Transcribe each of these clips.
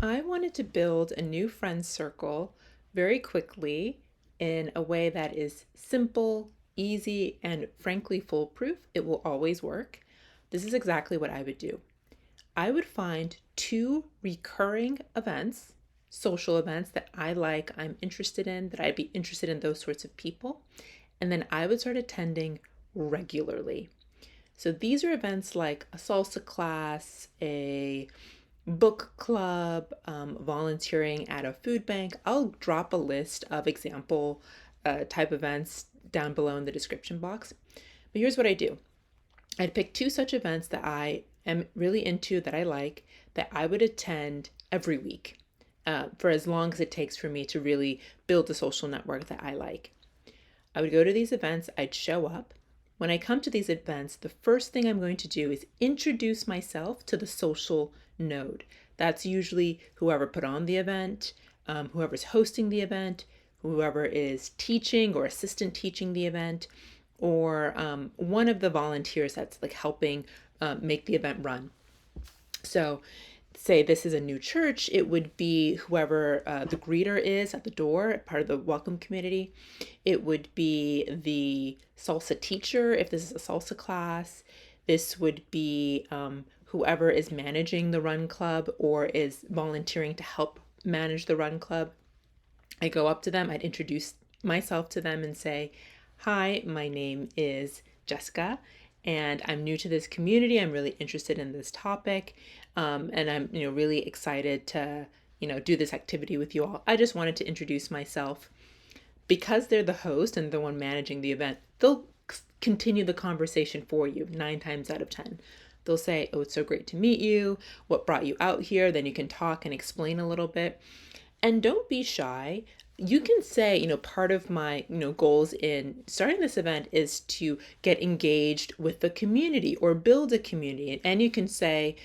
I wanted to build a new friend circle very quickly in a way that is simple, easy, and frankly foolproof. It will always work. This is exactly what I would do. I would find two recurring events, social events that I like, I'm interested in, that I'd be interested in those sorts of people, and then I would start attending regularly. So these are events like a salsa class, a book club, volunteering at a food bank. I'll drop a list of example type events down below in the description box. But here's what I do. I'd pick two such events that I am really into, that I like, that I would attend every week for as long as it takes for me to really build the social network that I like. I would go to these events, I'd show up. When I come to these events, the first thing I'm going to do is introduce myself to the social node. That's usually whoever put on the event, whoever's hosting the event, whoever is teaching or assistant teaching the event, or one of the volunteers that's like helping make the event run. So say this is a new church, it would be whoever the greeter is at the door, part of the welcome community. It would be the salsa teacher if this is a salsa class. This would be whoever is managing the run club or is volunteering to help manage the run club. I go up to them, I'd introduce myself to them and say, "Hi, my name is Jessica, and I'm new to this community. I'm really interested in this topic, and I'm really excited to do this activity with you all. I just wanted to introduce myself." Because they're the host and the one managing the event, they'll continue the conversation for you 9 times out of 10. They'll say, "Oh, it's so great to meet you. What brought you out here?" Then you can talk and explain a little bit. And don't be shy. You can say, part of my, goals in starting this event is to get engaged with the community or build a community. And you can say,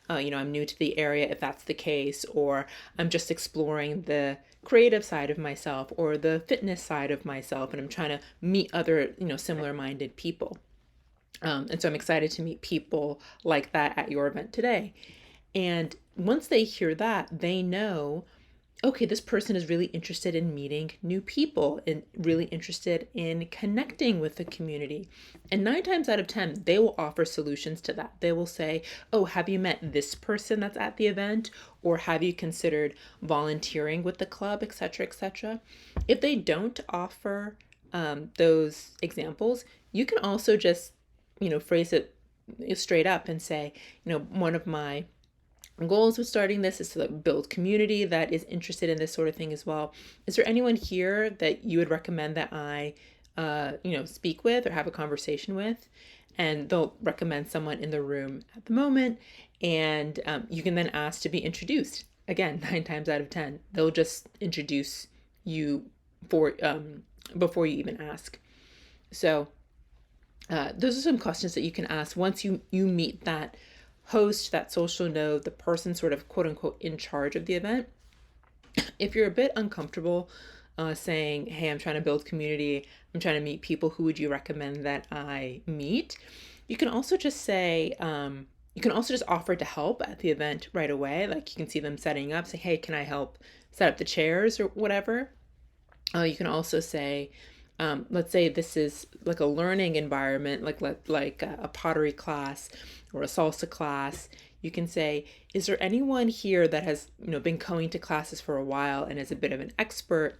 I'm new to the area if that's the case, or I'm just exploring the creative side of myself or the fitness side of myself, and I'm trying to meet other, similar minded people. And so I'm excited to meet people like that at your event today. And once they hear that, they know, okay, this person is really interested in meeting new people and really interested in connecting with the community. And 9 times out of 10, they will offer solutions to that. They will say, "Oh, have you met this person that's at the event? Or have you considered volunteering with the club, etc., etc." If they don't offer those examples, you can also just, phrase it straight up and say, one of my goals with starting this is to build community that is interested in this sort of thing as well. Is there anyone here that you would recommend that I, speak with or have a conversation with? And they'll recommend someone in the room at the moment, and you can then ask to be introduced. Again, 9 times out of 10, they'll just introduce you for before you even ask. So those are some questions that you can ask once you meet that host, that social node, the person sort of quote unquote in charge of the event. If you're a bit uncomfortable saying, "Hey, I'm trying to build community, I'm trying to meet people, who would you recommend that I meet?" You can also just say, you can also just offer to help at the event right away. Like you can see them setting up, say, "Hey, can I help set up the chairs or whatever?" You can also say, let's say this is like a learning environment, like a pottery class or a salsa class. You can say, "Is there anyone here that has been going to classes for a while and is a bit of an expert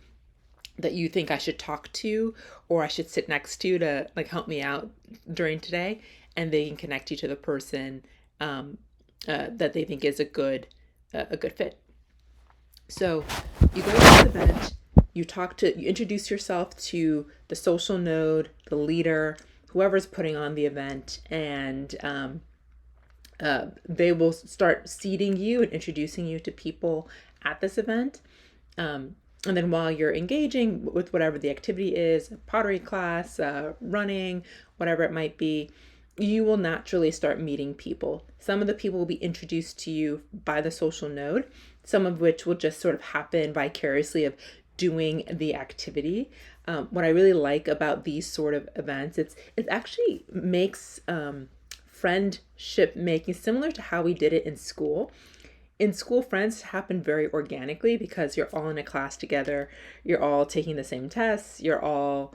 that you think I should talk to or I should sit next to like help me out during today?" And they can connect you to the person that they think is a good fit. So you go to this event, you introduce yourself to the social node, the leader, whoever's putting on the event, and they will start seating you and introducing you to people at this event. And then while you're engaging with whatever the activity is, pottery class, running, whatever it might be, you will naturally start meeting people. Some of the people will be introduced to you by the social node, some of which will just sort of happen vicariously of doing the activity. What I really like about these sort of events, it actually makes friendship making similar to how we did it in school. in school, friends happen very organically because you're all in a class together, you're all taking the same tests, you're all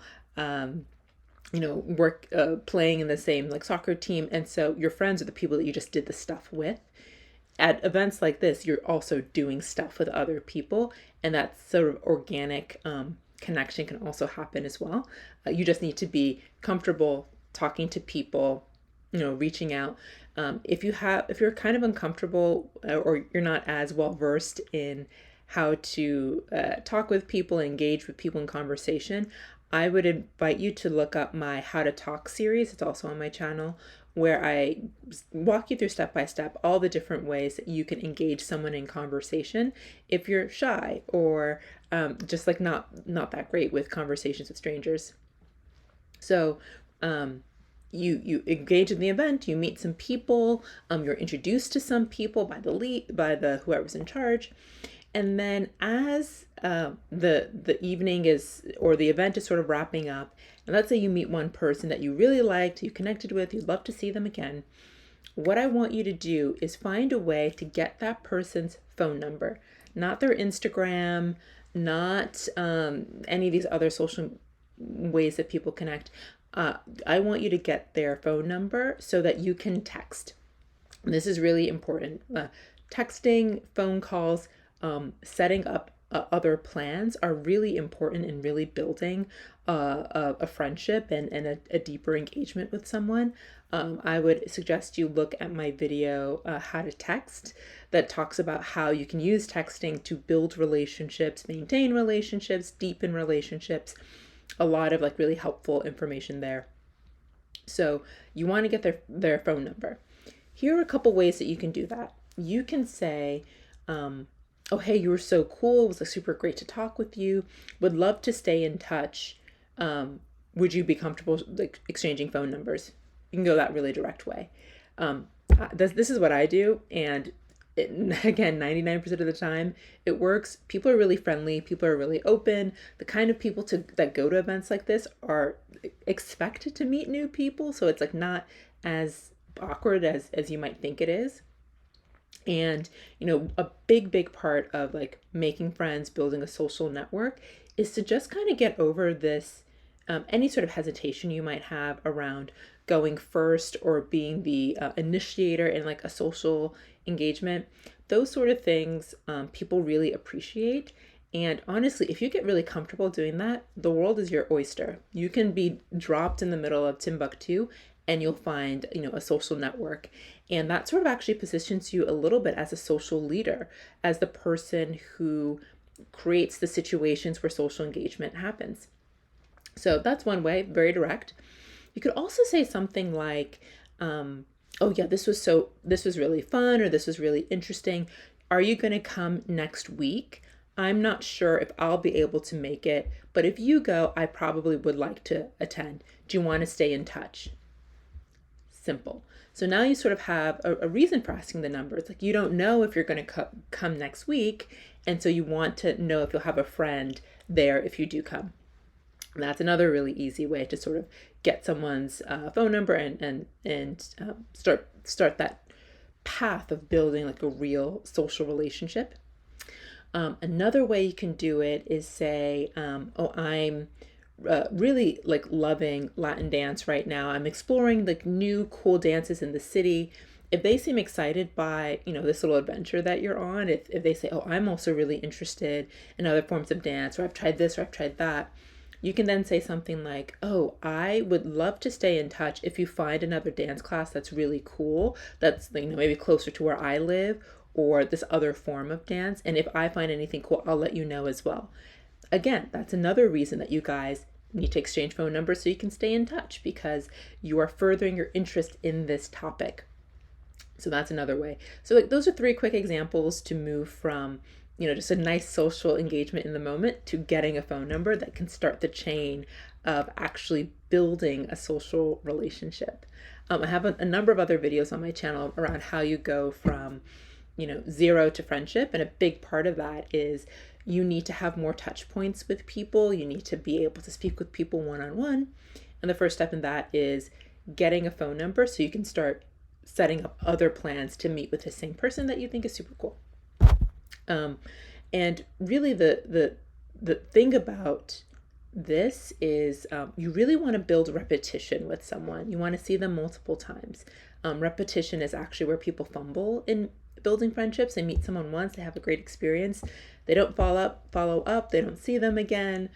work playing in the same like soccer team, and so your friends are the people that you just did the stuff with. At events like this, you're also doing stuff with other people, and that sort of organic connection can also happen as well. You just need to be comfortable talking to people, reaching out. If you're kind of uncomfortable or you're not as well versed in how to talk with people, engage with people in conversation, I would invite you to look up my How to Talk series. It's also on my channel, where I walk you through step by step all the different ways that you can engage someone in conversation if you're shy or just like not that great with conversations with strangers. So you engage in the event, you meet some people, you're introduced to some people by the whoever's in charge, and then as the evening is, or the event is sort of wrapping up, and let's say you meet one person that you really liked, you connected with, you'd love to see them again, what I want you to do is find a way to get that person's phone number, not their Instagram, not any of these other social ways that people connect. I want you to get their phone number so that you can text. And this is really important. Texting, phone calls, setting up other plans are really important in really building a friendship and a deeper engagement with someone. I would suggest you look at my video, How to Text, that talks about how you can use texting to build relationships, maintain relationships, deepen relationships. A lot of like really helpful information there. So you want to get their phone number. Here are a couple ways that you can do that. You can say, oh, hey, you were so cool. It was like super great to talk with you. Would love to stay in touch. Would you be comfortable like exchanging phone numbers? You can go that really direct way. This is what I do. And again, 99% of the time it works. People are really friendly. People are really open. The kind of people that go to events like this are expected to meet new people. So it's like not as awkward as you might think it is. And, a big part of like making friends, building a social network is to just kind of get over this, any sort of hesitation you might have around going first or being the initiator in like a social engagement. Those sort of things people really appreciate. And honestly, if you get really comfortable doing that, the world is your oyster. You can be dropped in the middle of Timbuktu and you'll find, a social network. And that sort of actually positions you a little bit as a social leader, as the person who creates the situations where social engagement happens. So that's one way, very direct. You could also say something like, oh yeah, this was really fun, or this was really interesting. Are you going to come next week? I'm not sure if I'll be able to make it, but if you go, I probably would like to attend. Do you want to stay in touch? Simple. So now you sort of have a reason for asking the number. It's like you don't know if you're going to come next week, and so you want to know if you'll have a friend there if you do come. And that's another really easy way to sort of get someone's phone number and start that path of building like a real social relationship. Another way you can do it is say, oh, I'm really like loving Latin dance right now. I'm exploring like new cool dances in the city. If they seem excited by, this little adventure that you're on, if they say, oh, I'm also really interested in other forms of dance, or I've tried this, or I've tried that, you can then say something like, oh, I would love to stay in touch if you find another dance class that's really cool, that's, maybe closer to where I live, or this other form of dance. And if I find anything cool, I'll let you know as well. Again, that's another reason that you guys need to exchange phone numbers so you can stay in touch, because you are furthering your interest in this topic. So that's another way. So like, those are 3 quick examples to move from, just a nice social engagement in the moment to getting a phone number that can start the chain of actually building a social relationship. I have a number of other videos on my channel around how you go from, 0 to friendship. And a big part of that is you need to have more touch points with people. You need to be able to speak with people one-on-one. And the first step in that is getting a phone number so you can start setting up other plans to meet with the same person that you think is super cool. Um, and really, the thing about this is you really want to build repetition with someone. You want to see them multiple times. Repetition is actually where people fumble in building friendships. They meet someone once, they have a great experience, they don't follow up, they don't see them again,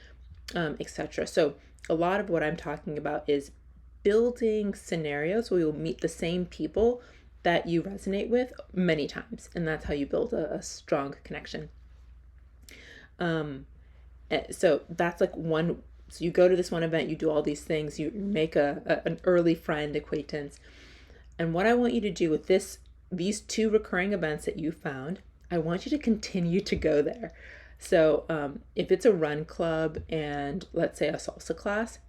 etc. So a lot of what I'm talking about is building scenarios where you'll meet the same people that you resonate with many times, and that's how you build a strong connection. So that's like one. So you go to this one event, you do all these things, you make an early friend acquaintance. And what I want you to do with these two recurring events that you found, I want you to continue to go there. So if it's a run club and let's say a salsa class,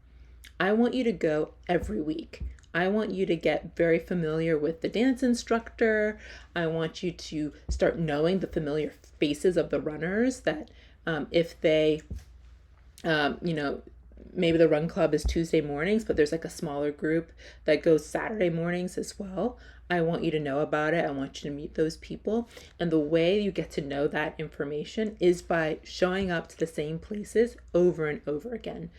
I want you to go every week. I want you to get very familiar with the dance instructor. I want you to start knowing the familiar faces of the runners that if they, maybe the run club is Tuesday mornings, but there's like a smaller group that goes Saturday mornings as well. I want you to know about it. I want you to meet those people. And the way you get to know that information is by showing up to the same places over and over again.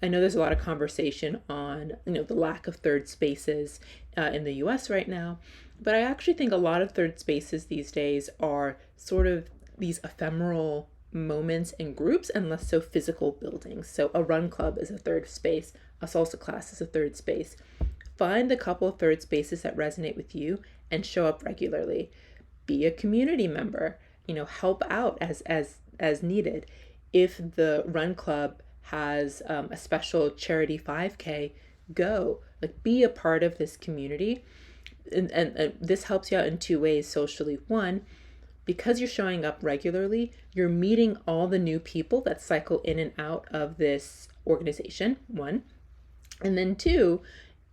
I know there's a lot of conversation on, the lack of third spaces in the US right now, but I actually think a lot of third spaces these days are sort of these ephemeral moments and groups and less so physical buildings. So a run club is a third space, a salsa class is a third space. Find the couple of third spaces that resonate with you and show up regularly. Be a community member, help out as needed. If the run club has a special charity 5K, go. Like, be a part of this community. And this helps you out in two ways socially. One, because you're showing up regularly, you're meeting all the new people that cycle in and out of this organization, one. And then two,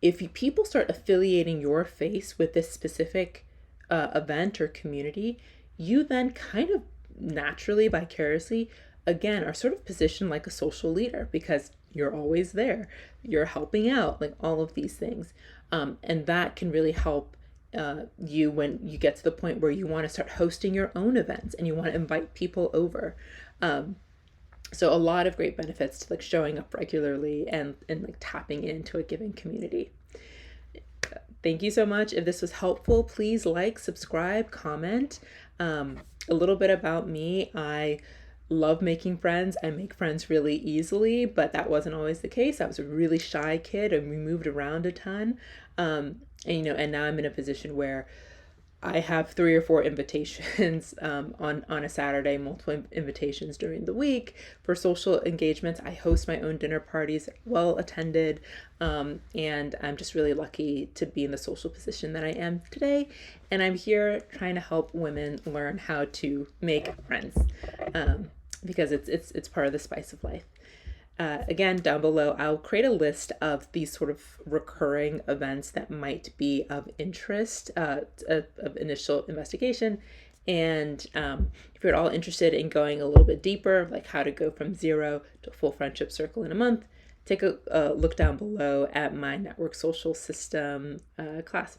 if people start affiliating your face with this specific event or community, you then kind of naturally, vicariously, again, are sort of positioned like a social leader because you're always there. You're helping out, like all of these things. And that can really help you when you get to the point where you want to start hosting your own events and you want to invite people over. So a lot of great benefits to like showing up regularly and like tapping into a given community. Thank you so much. If this was helpful, please like, subscribe, comment. A little bit about me. I love making friends. I make friends really easily, but that wasn't always the case. I was a really shy kid and we moved around a ton. And now I'm in a position where I have 3 or 4 invitations on a Saturday, multiple invitations during the week for social engagements. I host my own dinner parties, well attended, and I'm just really lucky to be in the social position that I am today. And I'm here trying to help women learn how to make friends because it's part of the spice of life. Again, down below, I'll create a list of these sort of recurring events that might be of interest, of initial investigation. And if you're at all interested in going a little bit deeper, like how to go from 0 to a full friendship circle in a month, take a look down below at my network social system class.